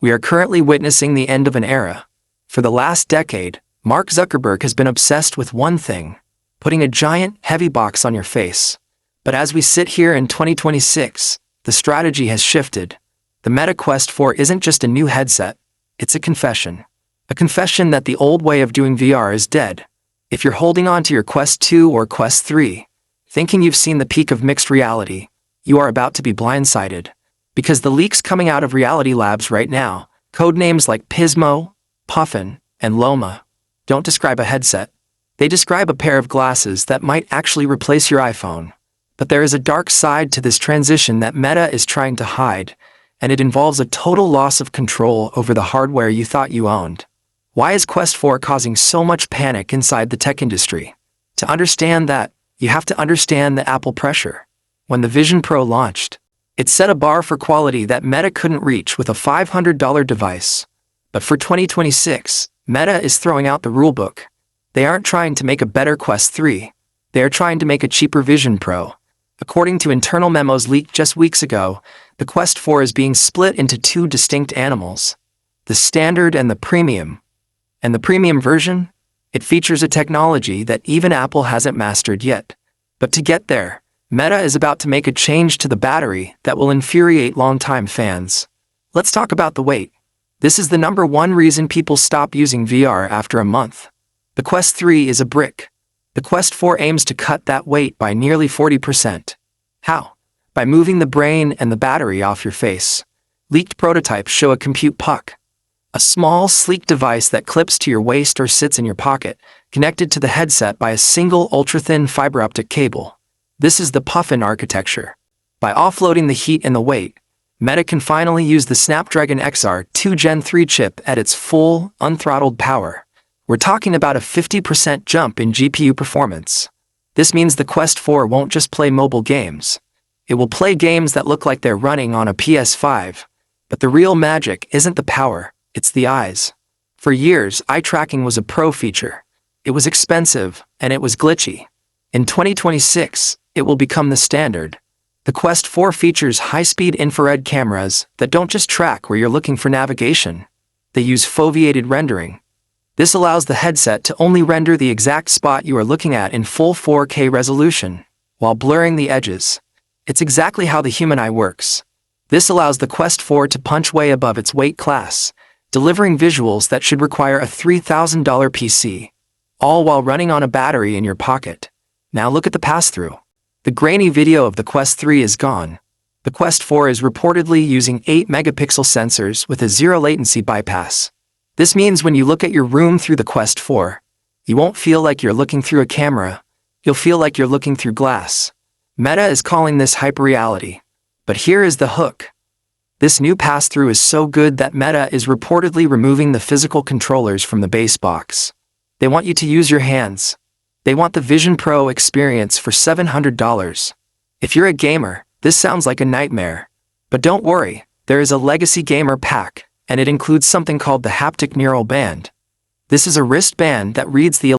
We are currently witnessing the end of an era. For the last decade, Mark Zuckerberg has been obsessed with one thing: putting a giant, heavy box on your face. But as we sit here in 2026, the strategy has shifted. The Meta Quest 4 isn't just a new headset, it's a confession. A confession that the old way of doing VR is dead. If you're holding on to your Quest 2 or Quest 3, thinking you've seen the peak of mixed reality, you are about to be blindsided. Because the leaks coming out of Reality Labs right now, codenames like Pismo, Puffin, and Loma, don't describe a headset. They describe a pair of glasses that might actually replace your iPhone. But there is a dark side to this transition that Meta is trying to hide, and it involves a total loss of control over the hardware you thought you owned. Why is Quest 4 causing so much panic inside the tech industry? To understand that, you have to understand the Apple pressure. When the Vision Pro launched, it set a bar for quality that Meta couldn't reach with a $500 device. But for 2026, Meta is throwing out the rulebook. They aren't trying to make a better Quest 3. They are trying to make a cheaper Vision Pro. According to internal memos leaked just weeks ago, the Quest 4 is being split into two distinct animals: the standard and the premium. And the premium version? It features a technology that even Apple hasn't mastered yet. But to get there, Meta is about to make a change to the battery that will infuriate longtime fans. Let's talk about the weight. This is the number one reason people stop using VR after a month. The Quest 3 is a brick. The Quest 4 aims to cut that weight by nearly 40%. How? By moving the brain and the battery off your face. Leaked prototypes show a compute puck, a small, sleek device that clips to your waist or sits in your pocket, connected to the headset by a single ultra-thin fiber optic cable. This is the Puffin architecture. By offloading the heat and the weight, Meta can finally use the Snapdragon XR2 Gen 3 chip at its full, unthrottled power. We're talking about a 50% jump in GPU performance. This means the Quest 4 won't just play mobile games. It will play games that look like they're running on a PS5. But the real magic isn't the power, it's the eyes. For years, eye tracking was a pro feature. It was expensive, and it was glitchy. In 2026, it will become the standard. The Quest 4 features high-speed infrared cameras that don't just track where you're looking for navigation. They use foveated rendering. This allows the headset to only render the exact spot you are looking at in full 4K resolution, while blurring the edges. It's exactly how the human eye works. This allows the Quest 4 to punch way above its weight class, delivering visuals that should require a $3,000 PC, all while running on a battery in your pocket. Now look at the pass-through. The grainy video of the Quest 3 is gone. The Quest 4 is reportedly using 8-megapixel sensors with a zero-latency bypass. This means when you look at your room through the Quest 4, you won't feel like you're looking through a camera, you'll feel like you're looking through glass. Meta is calling this hyperreality. But here is the hook. This new pass-through is so good that Meta is reportedly removing the physical controllers from the base box. They want you to use your hands. They want the Vision Pro experience for $700. If you're a gamer, this sounds like a nightmare. But don't worry, there is a legacy gamer pack, and it includes something called the haptic neural band. This is a wristband that reads the